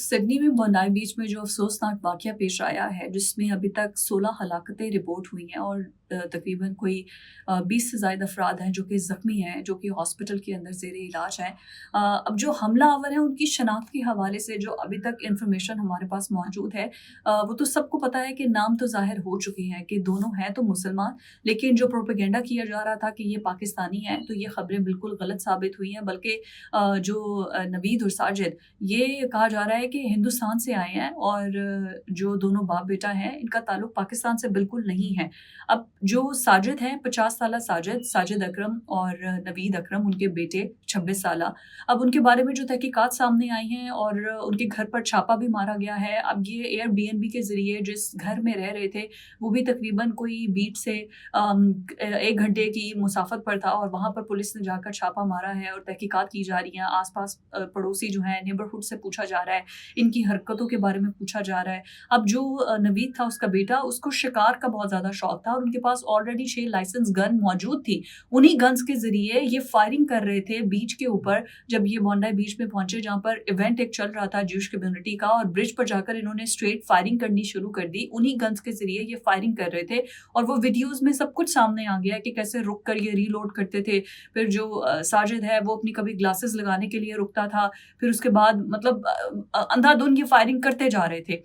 Sydney में बोनाई बीच में जो अफसोसनाक वाक़या पेश आया है, जिसमें अभी तक 16 हलाकतें रिपोर्ट हुई हैं और तकरीबन कोई 20 से ज़ायद अफ़राद हैं जो कि ज़ख्मी हैं, जो कि हॉस्पिटल के अंदर ज़ेरे इलाज हैं। अब जो हमलावर हैं, उनकी शनाख्त के हवाले से जो अभी तक इन्फॉर्मेशन हमारे पास मौजूद है, वो तो सबको पता है कि नाम तो ज़ाहिर हो चुके हैं कि दोनों हैं तो मुसलमान, लेकिन जो प्रोपेगेंडा किया जा रहा था कि ये पाकिस्तानी हैं, तो ये ख़बरें बिल्कुल गलत साबित हुई हैं। बल्कि जो नवीद और साजिद, ये कहा जा रहा है कि हिंदुस्तान से आए हैं और जो दोनों बाप बेटा हैं, इनका ताल्लुक पाकिस्तान से बिल्कुल नहीं है। अब जो साजिद हैं, 50 साला साजिद, साजिद अकरम और नवीद अकरम, उनके बेटे 26 साला। अब उनके बारे में जो तहकीकात सामने आई हैं और उनके घर पर छापा भी मारा गया है। अब ये एयरबीएनबी के ज़रिए जिस घर में रह रहे थे, वो भी तकरीबन कोई बीच से 1 घंटे की मुसाफत पर था और वहाँ पर पुलिस ने जाकर छापा मारा है और तहकीकात की जा रही हैं। आस-पास पड़ोसी जो हैं, नेबरहुड से पूछा जा रहा है, इनकी हरकतों के बारे में पूछा जा रहा है। अब जो नवीद था, उसका बेटा, उसको शिकार का बहुत ज़्यादा शौक था और उनके पास ऑलरेडी 6 लाइसेंस गन मौजूद थी। उन्हीं गन्स के ज़रिए ये फायरिंग कर रहे थे बीच के ऊपर, जब ये बोंडाई बीच में पहुँचे, जहाँ पर इवेंट एक चल रहा था ज्यूश कम्युनिटी का, और ब्रिज पर जाकर इन्होंने स्ट्रेट फायरिंग करनी शुरू कर दी। उन्हीं गन्स के ज़रिए ये फायरिंग कर रहे थे और वो वीडियोज़ में सब कुछ सामने आ गया कि कैसे रुक कर ये रीलोड करते थे। फिर जो साजिद है, वो अपनी कभी ग्लासेस लगाने के लिए रुकता था, फिर उसके बाद मतलब अंधाधुंध ये फायरिंग करते जा रहे थे।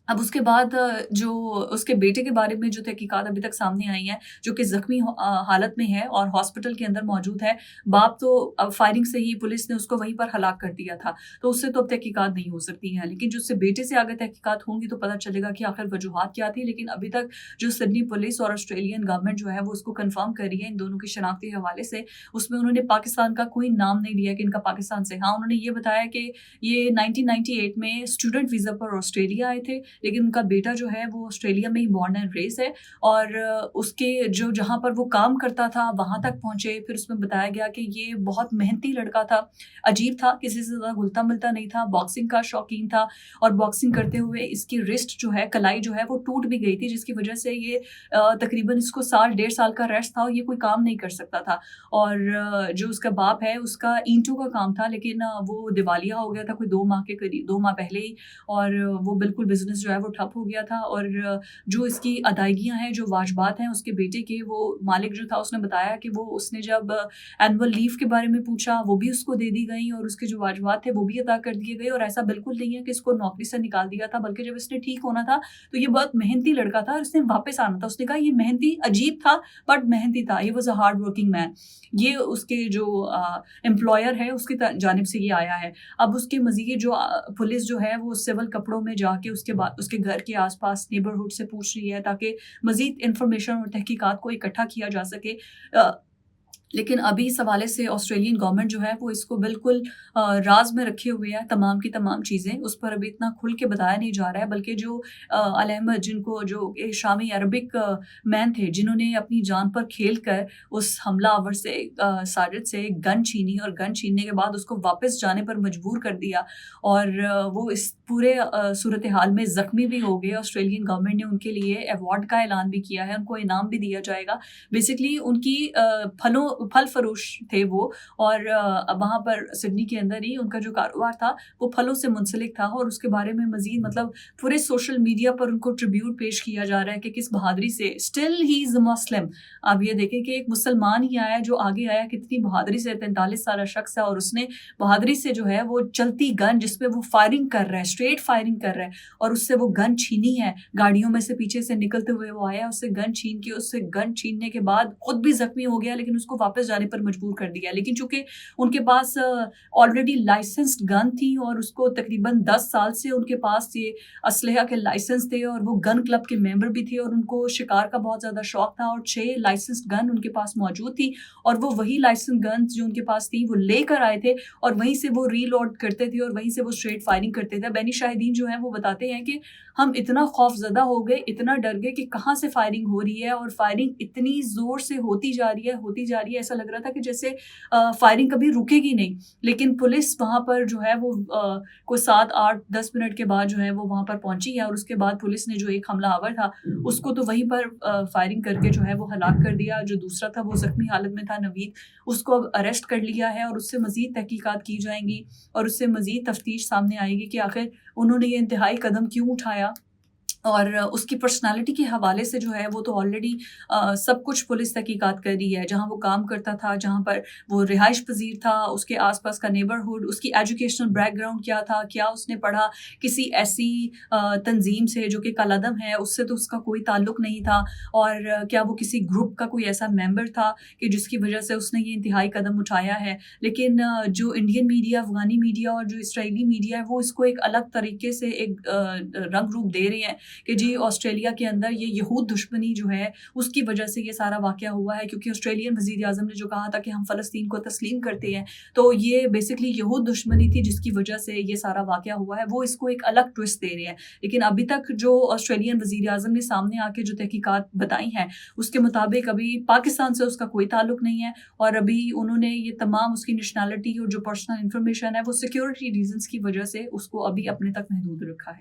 अब उसके बाद जो उसके बेटे के बारे में जो तहकीकात अभी तक सामने आई हैं, जो कि ज़ख्मी हालत में है और हॉस्पिटल के अंदर मौजूद है। बाप तो अब फायरिंग से ही पुलिस ने उसको वहीं पर हलाक कर दिया था, तो उससे तो अब तहकीकात नहीं हो सकती हैं। लेकिन जो उससे बेटे से आगे तहकीकात होंगी तो पता चलेगा कि आखिर वजूहात क्या थी। लेकिन अभी तक जो सिडनी पुलिस और ऑस्ट्रेलियन गवर्नमेंट जो है, वो उसको कन्फर्म कर रही है इन दोनों की शनाख्त के हवाले से। उसमें उन्होंने पाकिस्तान का कोई नाम नहीं लिया कि इनका पाकिस्तान से। हाँ, उन्होंने ये बताया कि ये 1998 में स्टूडेंट वीज़ा पर ऑस्ट्रेलिया आए थे, लेकिन उनका बेटा जो है वो ऑस्ट्रेलिया में ही बॉर्न एंड रेज़ है और उसके जो जहाँ पर वो काम करता था वहाँ तक पहुँचे। फिर उसमें बताया गया कि ये बहुत मेहनती लड़का था, अजीब था, किसी से ज़्यादा घुलता-मिलता नहीं था, बॉक्सिंग का शौकीन था और बॉक्सिंग करते हुए इसकी रिस्ट जो है, कलाई जो है, वो टूट भी गई थी, जिसकी वजह से ये तकरीबन इसको साल डेढ़ साल का रेस्ट था और ये कोई काम नहीं कर सकता था। और जो उसका बाप है, उसका ईंटों का काम था, लेकिन वो दिवालिया हो गया था कोई 2 माह के करीब, 2 माह पहले ही, और वो बिल्कुल बिज़नेस जो है वो ठप हो गया था। और जो इसकी अदायगियाँ हैं, जो वाजबात हैं उसके बेटे के, वो मालिक जो था उसने बताया कि वो उसने जब एनुअल लीव के बारे में पूछा, वो भी उसको दे दी गई और उसके जो वाजबात थे वो भी अदा कर दिए गए। और ऐसा बिल्कुल नहीं है कि इसको नौकरी से निकाल दिया था, बल्कि जब इसने ठीक होना था तो ये बहुत मेहनती लड़का था और इसने वापस आना था। उसने कहा ये मेहनती, अजीब था बट मेहनती था, he was a hard working man. ये उसके जो एम्प्लॉयर है उसकी जानिब से ये आया है। अब उसके मज़ीद जो पुलिस जो है वो सिविल कपड़ों में जाके उसके बाद उसके घर के आस-पास नेबरहुड से पूछ रही है ताकि मज़ीद इन्फॉर्मेशन और तहकीकात को इकट्ठा किया जा सके। अ, लेकिन अभी इस हवाले से ऑस्ट्रेलियन गवर्नमेंट जो है वो इसको बिल्कुल राज़ में रखे हुए है तमाम की तमाम चीज़ें। उस पर अभी इतना खुल के बताया नहीं जा रहा है, बल्कि जो अल अहमद, जिनको जो शामी अरबिक मैन थे, जिन्होंने अपनी जान पर खेल कर उस हमलावर से साजिद से गन छीनी और गन छीनने के बाद उसको वापस जाने पर मजबूर कर दिया और वो इस पूरे सूरत हाल में ज़ख्मी भी हो गए। ऑस्ट्रेलियन गवर्नमेंट ने उनके लिए अवार्ड का ऐलान भी किया है, उनको इनाम भी दिया जाएगा। बेसिकली उनकी फल फरोश थे वो, और वहाँ पर सिडनी के अंदर ही उनका जो कारोबार था वो फलों से मुंसलिक था और उसके बारे में मज़ीद मतलब पूरे सोशल मीडिया पर उनको ट्रिब्यूट पेश किया जा रहा है कि किस बहादुरी से, स्टिल ही इज़ अ मुस्लिम। आप ये देखें कि एक मुसलमान ही आया जो आगे आया, कितनी बहादुरी से, 43 साला शख्स है और उसने बहादुरी से जो है वो चलती गन जिस पे वो फायरिंग कर रहा है, स्ट्रेट फायरिंग कर रहा है, और उससे वो गन छीनी है। गाड़ियों में से पीछे से निकलते हुए वो आया, उससे गन छीन के, उससे गन छीनने के बाद खुद भी ज़ख्मी हो गया, लेकिन उसको वापस जाने पर मजबूर कर दिया। लेकिन चूंकि उनके पास ऑलरेडी लाइसेंस्ड गन थी और उसको तकरीबन 10 साल से उनके पास ये असलहा के लाइसेंस थे और वो गन क्लब के मेंबर भी थे और उनको शिकार का बहुत ज़्यादा शौक था और 6 लाइसेंस्ड गन उनके पास मौजूद थी और वो वही लाइसेंस गन जो उनके पास थी वो लेकर आए थे और वहीं से वो रीलोड करते थे और वहीं से वो स्ट्रेट फायरिंग करते थे। बैनी शाहिदीन जो है वो बताते हैं कि हम इतना खौफजदा हो गए, इतना डर गए कि कहाँ से फायरिंग हो रही है और फायरिंग इतनी ज़ोर से होती जा रही یہ ایسا لگ رہا تھا کہ جیسے فائرنگ کبھی رکے گی نہیں، لیکن پولیس وہاں پر جو ہے وہ کوئی 7 8 10 منٹ کے بعد جو ہے وہ وہاں پر پہنچی ہے، اور اس کے بعد پولیس نے جو ایک حملہ آور تھا اس کو تو وہیں پر فائرنگ کر کے جو ہے وہ ہلاک کر دیا. جو دوسرا تھا وہ زخمی حالت میں تھا نوید، اس کو اب اریسٹ کر لیا ہے اور اس سے مزید تحقیقات کی جائیں گی اور اس سے مزید تفتیش سامنے آئے گی کہ آخر انہوں نے یہ انتہائی قدم کیوں اٹھایا. اور اس کی پرسنالٹی کے حوالے سے جو ہے وہ تو آلریڈی سب کچھ پولیس تحقیقات کر رہی ہے. جہاں وہ کام کرتا تھا، جہاں پر وہ رہائش پذیر تھا، اس کے آس پاس کا نیبرہڈ، اس کی ایجوکیشنل بیک گراؤنڈ کیا تھا، کیا اس نے پڑھا، کسی ایسی تنظیم سے جو کہ کالعدم ہے اس سے تو اس کا کوئی تعلق نہیں تھا، اور کیا وہ کسی گروپ کا کوئی ایسا ممبر تھا کہ جس کی وجہ سے اس نے یہ انتہائی قدم اٹھایا ہے. لیکن جو انڈین میڈیا، افغانی میڈیا اور جو اسرائیلی میڈیا ہے وہ اس کو ایک الگ طریقے سے ایک رنگ روپ دے رہے ہیں کہ جی آسٹریلیا کے اندر یہ یہود دشمنی جو ہے اس کی وجہ سے یہ سارا واقعہ ہوا ہے، کیونکہ آسٹریلین وزیر اعظم نے جو کہا تھا کہ ہم فلسطین کو تسلیم کرتے ہیں، تو یہ بیسکلی یہود دشمنی تھی جس کی وجہ سے یہ سارا واقعہ ہوا ہے. وہ اس کو ایک الگ ٹوسٹ دے رہے ہیں. لیکن ابھی تک جو آسٹریلین وزیر اعظم نے سامنے آ کے جو تحقیقات بتائی ہیں اس کے مطابق ابھی پاکستان سے اس کا کوئی تعلق نہیں ہے، اور ابھی انہوں نے یہ تمام اس کی نیشنلٹی اور جو پرسنل انفارمیشن ہے وہ سیکیورٹی ریزنس کی وجہ سے اس کو ابھی اپنے تک محدود رکھا ہے.